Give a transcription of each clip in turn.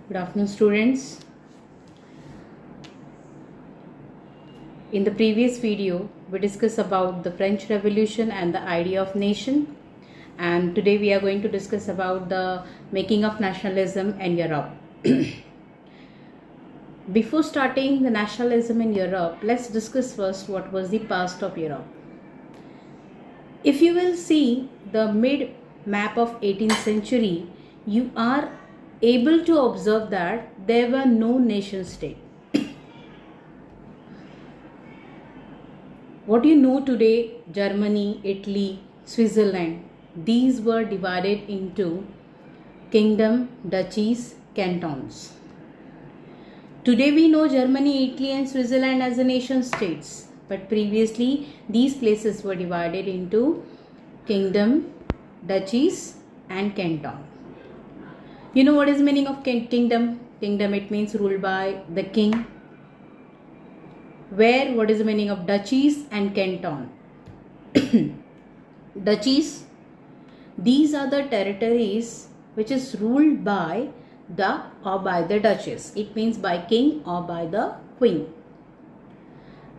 Good afternoon, students. In the previous video, we discussed about the French Revolution and the idea of nation. And today we are going to discuss about the making of nationalism in Europe. Before starting the nationalism in Europe, let's discuss first what was the past of Europe. If you will see the mid map of 18th century, you are able to observe that there were no nation state. What you know today, Germany, Italy, Switzerland, these were divided into kingdom, duchies, cantons. Today we know Germany, Italy and Switzerland as the nation states, but previously these places were divided into kingdom, duchies and canton. You know what is the meaning of kingdom? Kingdom, it means ruled by the king. Where, what is the meaning of duchies and canton? Duchies, these are the territories which is ruled by the or by the duchess. It means by king or by the queen.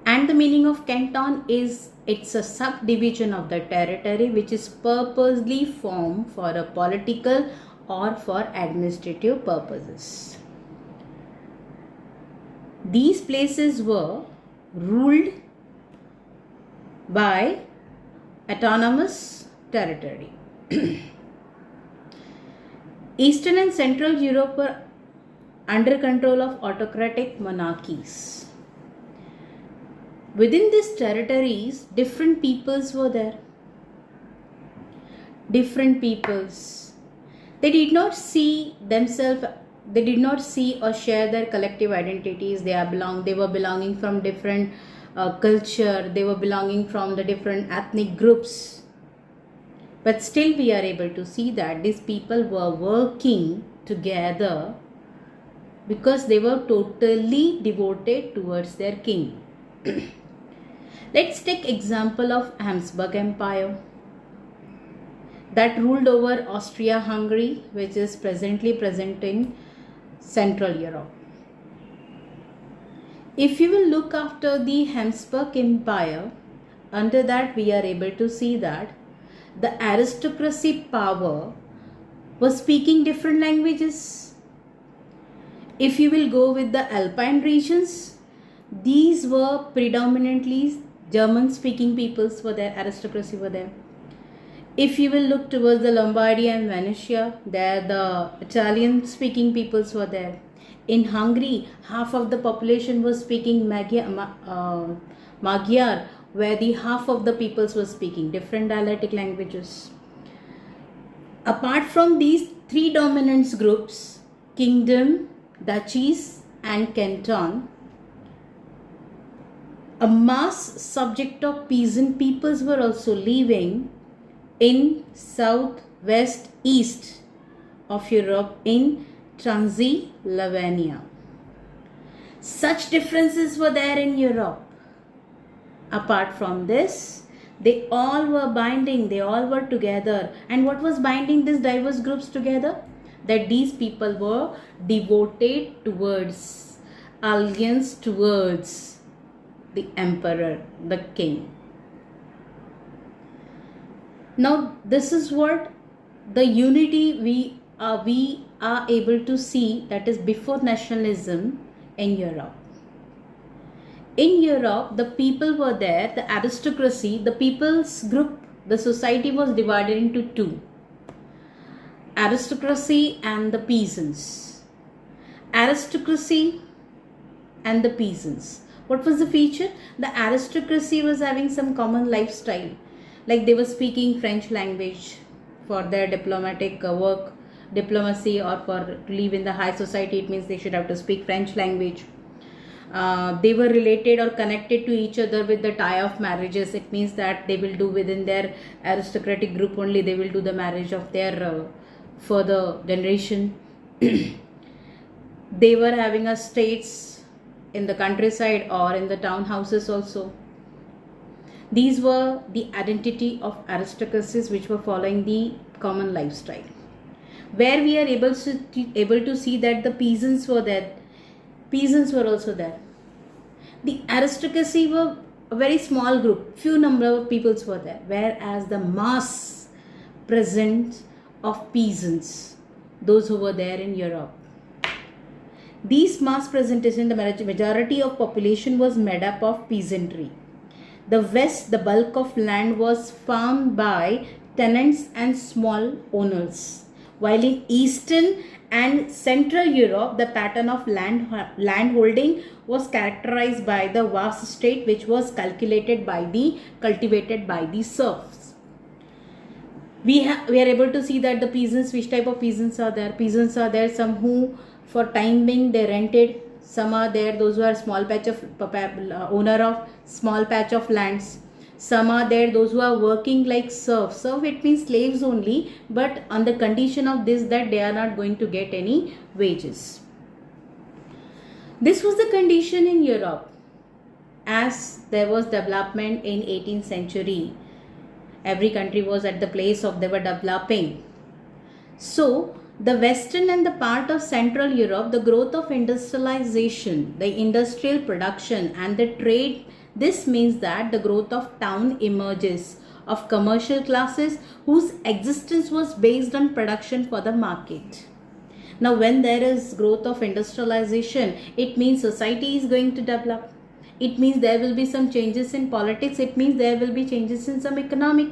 And the meaning of canton is it's a subdivision of the territory which is purposely formed for a political or for administrative purposes. These places were ruled by autonomous territory. Eastern and Central Europe were under control of autocratic monarchies. Within these territories, different peoples were there. Different peoples. They did not see themselves, they did not see or share their collective identities. They were belonging from different culture, they were belonging from the different ethnic groups. But still we are able to see that these people were working together because they were totally devoted towards their king. Let's take example of Habsburg Empire that ruled over Austria-Hungary, which is presently present in Central Europe. If you will look after the Habsburg Empire, under that we are able to see that the aristocracy power was speaking different languages. If you will go with the Alpine regions, these were predominantly German speaking peoples were there, aristocracy were there. If you will look towards the Lombardy and Venetia, there the Italian speaking peoples were there. In Hungary, half of the population was speaking Magyar, where the half of the peoples were speaking different dialectic languages. Apart from these three dominant groups, kingdom, duchies and canton, a mass subject of peasant peoples were also living in south, west, east of Europe in Transylvania. Such differences were there in Europe. Apart from this, they all were binding, they all were together. And what was binding these diverse groups together? That these people were devoted towards, allegiance towards the emperor, the king. Now this is what the unity we are able to see, that is before nationalism in Europe. In Europe, the people were there, the aristocracy, the people's group, the society was divided into two. Aristocracy and the peasants. Aristocracy and the peasants. What was the feature? The aristocracy was having some common lifestyle. Like they were speaking French language for their diplomatic work, diplomacy, or for to live in the high society, it means they should have to speak French language. They were related or connected to each other with the tie of marriages. It means that they will do within their aristocratic group only, they will do the marriage of their further generation. They were having estates in the countryside or in the town houses also. These were the identity of aristocracies which were following the common lifestyle. where we are able to see that the peasants were there. Peasants were also there. The aristocracy were a very small group, few number of peoples were there, whereas the mass presence of peasants, those who were there in Europe. These mass presentation, the majority of population was made up of peasantry. The west, the bulk of land was farmed by tenants and small owners, while in eastern and central Europe, the pattern of land holding was characterized by the vast estate which was cultivated by the serfs. We are able to see that the peasants, which type of peasants are there? Peasants are there, some who for time being they rented, some are there those who are small patch of owner of small patch of lands, some are there those who are working like serfs. Serf, it means slaves only, but on the condition of this, that they are not going to get any wages. This was the condition in Europe. As there was development in 18th century, every country was at the place of they were developing. So the western and the part of central Europe, the growth of industrialization, the industrial production and the trade, this means that the growth of town emerges of commercial classes whose existence was based on production for the market. Now when there is growth of industrialization, it means society is going to develop. It means there will be some changes in politics. It means there will be changes in some economic.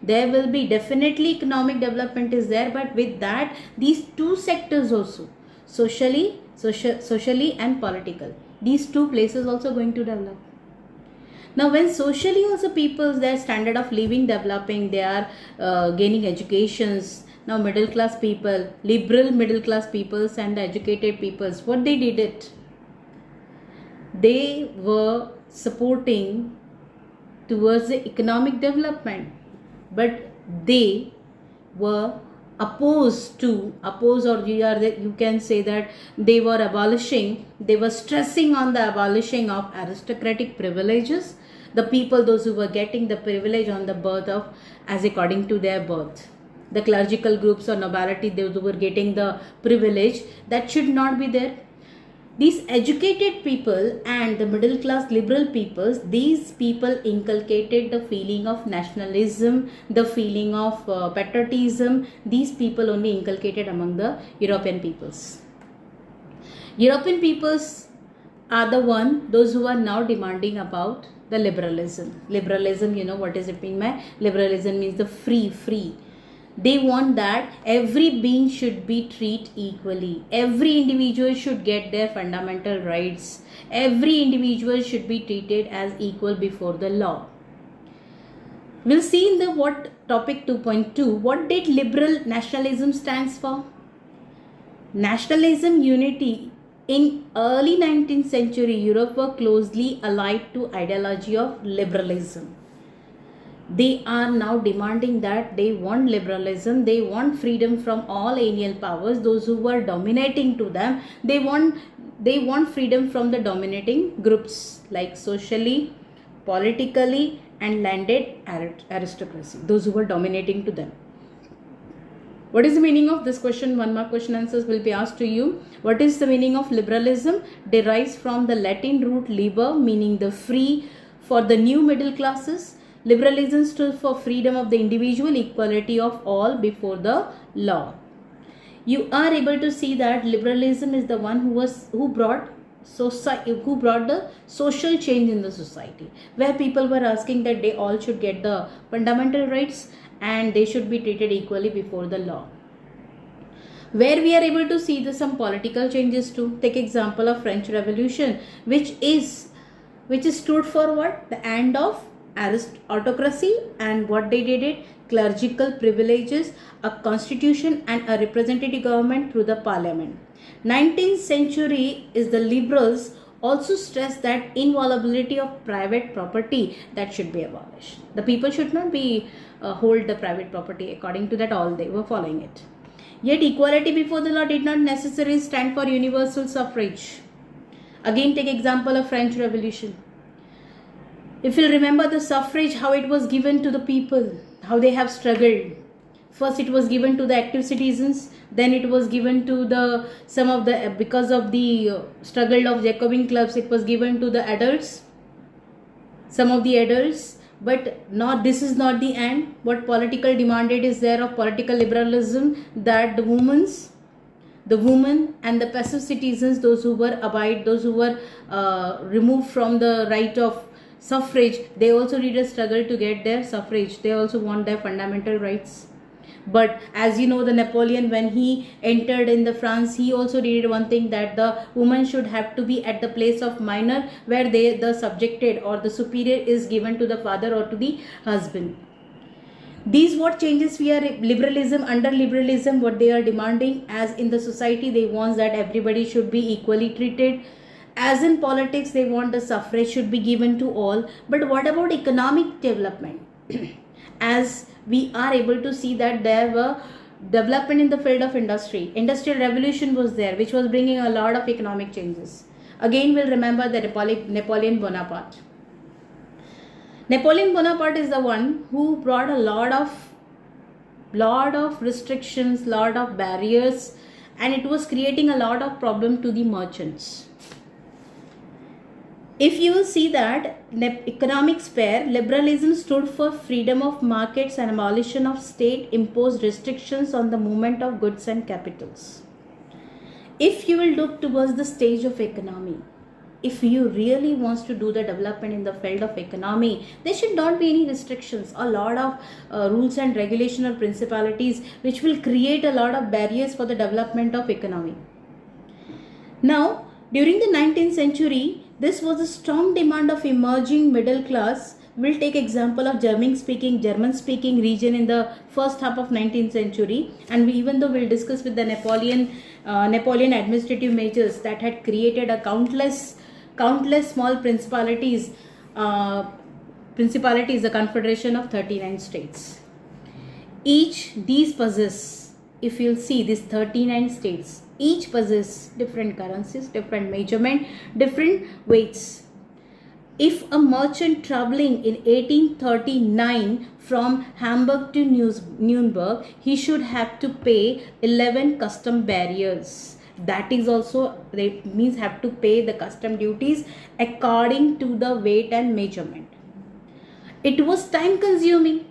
There will be definitely economic development is there, but with that these two sectors also, socially and political, these two places also going to develop. Now when socially also people's their standard of living developing, they are gaining educations. Now middle class people, liberal middle class peoples and educated peoples, what they did it? They were supporting towards the economic development, but they were opposed or you can say that they were abolishing, they were stressing on the abolishing of aristocratic privileges, the people those who were getting the privilege on the birth of as according to their birth. The clerical groups or nobility, those who were getting the privilege, that should not be there. These educated people and the middle class liberal peoples, these people inculcated the feeling of nationalism, the feeling of patriotism. These people only inculcated among the European peoples. European peoples are the one, those who are now demanding about the liberalism. Liberalism, you know what does it mean by liberalism? Means the free. They want that every being should be treated equally. Every individual should get their fundamental rights. Every individual should be treated as equal before the law. We'll see in the topic 2.2, what did liberal nationalism stands for? Nationalism unity. In early 19th century, Europe were closely allied to ideology of liberalism. They are now demanding that they want liberalism, they want freedom from all alien powers, those who were dominating to them. They want freedom from the dominating groups like socially, politically and landed aristocracy, those who were dominating to them. What is the meaning of this question? One more question answers will be asked to you. What is the meaning of liberalism? Derives from the Latin root liber, meaning the free for the new middle classes. Liberalism stood for freedom of the individual, equality of all before the law. You are able to see that liberalism is the one who brought the social change in the society, where people were asking that they all should get the fundamental rights and they should be treated equally before the law. Where we are able to see some political changes too. Take example of French Revolution, which stood for what? The end of autocracy, and what they did it? Clerical privileges, a constitution and a representative government through the parliament. 19th century is the liberals also stressed that inviolability of private property that should be abolished. The people should not be hold the private property. According to that, all they were following it. Yet equality before the law did not necessarily stand for universal suffrage. Again, take example of French Revolution. If you remember the suffrage, how it was given to the people, how they have struggled. First it was given to the active citizens, then it was given to the some of the, because of the struggle of Jacobin clubs, it was given to the adults, some of the adults. But not, this is not the end. What political demanded is there of political liberalism, that the women and the passive citizens, those who were removed from the right of suffrage, they also did a struggle to get their suffrage. They also want their fundamental rights. But as you know, the Napoleon, when he entered in the France, he also did one thing, that the woman should have to be at the place of minor, where the subjected or the superior is given to the father or to the husband. These what changes we are liberalism, under liberalism, what they are demanding as in the society, they want that everybody should be equally treated. As in politics, they want the suffrage should be given to all. But what about economic development? As we are able to see that there were development in the field of industry. Industrial revolution was there, which was bringing a lot of economic changes. Again, we'll remember the Napoleon Bonaparte. Napoleon Bonaparte is the one who brought a lot of restrictions, lot of barriers, and it was creating a lot of problem to the merchants. If you will see that economic sphere, liberalism stood for freedom of markets and abolition of state imposed restrictions on the movement of goods and capitals. If you will look towards the stage of economy, if you really wants to do the development in the field of economy, there should not be any restrictions, a lot of rules and regulation or principalities which will create a lot of barriers for the development of economy. Now, during the 19th century, this was a strong demand of emerging middle class. We'll take example of German speaking region in the first half of 19th century, and even though we'll discuss with the Napoleon administrative measures that had created a countless small principalities, the confederation of 39 states. These possess, if you'll see these 39 states, each possess different currencies, different measurement, different weights. If a merchant traveling in 1839 from Hamburg to Nuremberg, he should have to pay 11 custom barriers. That is also, they means have to pay the custom duties according to the weight and measurement. It was time consuming,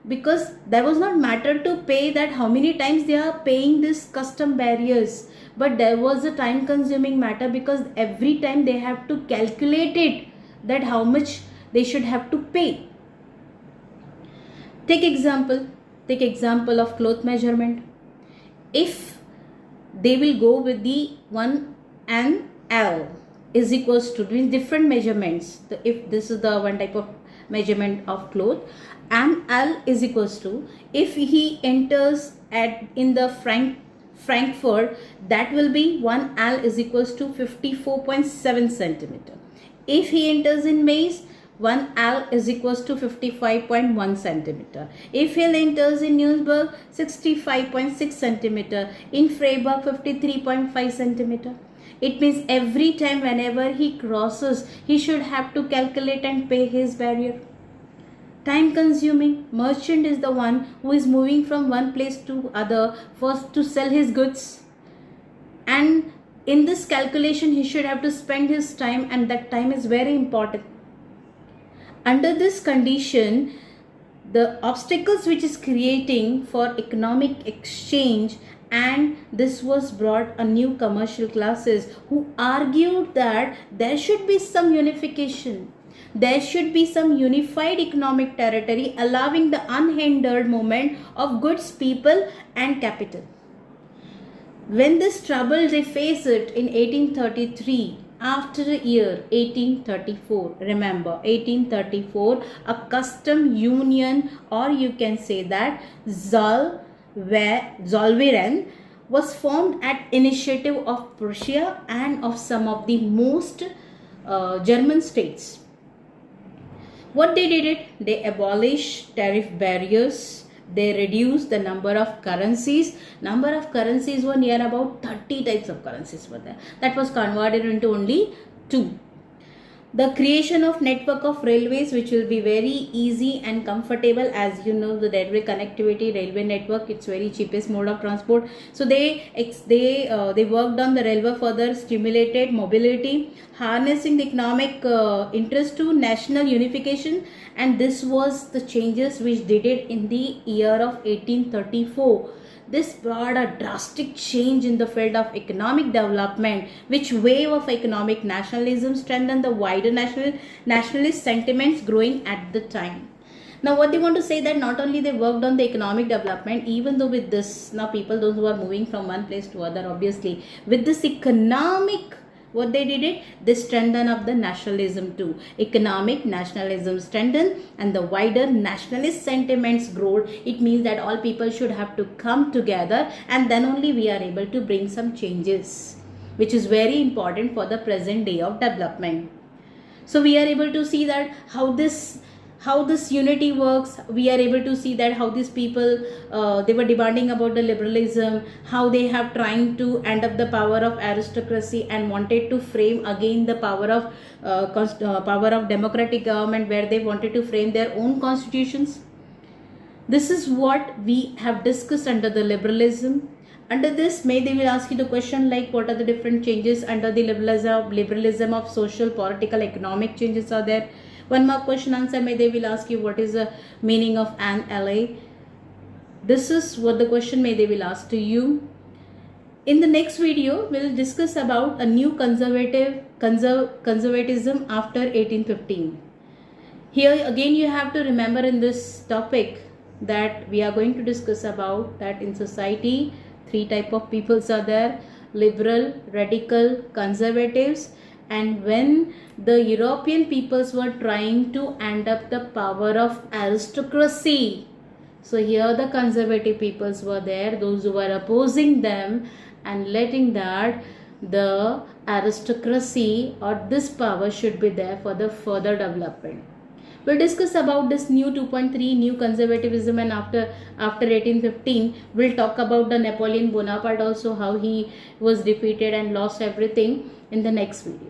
because there was not matter to pay that how many times they are paying this custom barriers, but there was a time consuming matter, because every time they have to calculate it, that how much they should have to pay. Take example of cloth measurement. If they will go with the 1 and L is equals to different measurements, if this is the one type of measurement of cloth, and L is equals to, if he enters in the Frankfurt, that will be 1 L is equals to 54.7 centimeter. If he enters in Mainz, 1 L is equals to 55.1 centimeter. If he enters in Nuremberg, 65.6 centimeter. In Freiburg, 53.5 centimeter. It means every time whenever he crosses, he should have to calculate and pay his barrier. Time consuming. Merchant is the one who is moving from one place to other first to sell his goods, and in this calculation he should have to spend his time, and that time is very important. Under this condition, the obstacles which is creating for economic exchange, and this was brought a new commercial classes who argued that there should be some unification. There should be some unified economic territory allowing the unhindered movement of goods, people and capital. When this trouble they faced it in 1833, after the year 1834, remember 1834, a custom union, or you can say that Zollverein, was formed at initiative of Prussia and of some of the most German states. What they did it? They abolished tariff barriers. They reduced the number of currencies. Number of currencies were near about 30 types of currencies were there. That was converted into only 2. The creation of network of railways, which will be very easy and comfortable. As you know, the railway connectivity, railway network, it's very cheapest mode of transport. So they worked on the railway, further stimulated mobility, harnessing the economic interest to national unification. And this was the changes which did it in the year of 1834. This brought a drastic change in the field of economic development, which wave of economic nationalism strengthened the wider nationalist sentiments growing at the time. Now, what they want to say that not only they worked on the economic development, even though with this, now people, those who are moving from one place to other, obviously, with this economic, what they did it, they strengthen up the nationalism too. Economic nationalism strengthened and the wider nationalist sentiments growed. It means that all people should have to come together, and then only we are able to bring some changes, which is very important for the present day of development. So we are able to see that how this unity works. We are able to see that how these people, they were demanding about the liberalism, how they have trying to end up the power of aristocracy and wanted to frame again the power of democratic government, where they wanted to frame their own constitutions. This is what we have discussed under the liberalism. Under this, may they will ask you the question like, what are the different changes under the liberalism of social, political, economic changes are there. One more question answer, may they will ask you what is the meaning of an ally. This is what the question may they will ask to you. In the next video, we'll discuss about a new conservatism after 1815. Here again, you have to remember in this topic that we are going to discuss about that in society, three type of peoples are there: liberal, radical, conservatives. And when the European peoples were trying to end up the power of aristocracy, so here the conservative peoples were there, those who were opposing them and letting that the aristocracy or this power should be there for the further development. We'll discuss about this new 2.3 new conservatism, and after 1815 we'll talk about the Napoleon Bonaparte also, how he was defeated and lost everything, in the next video.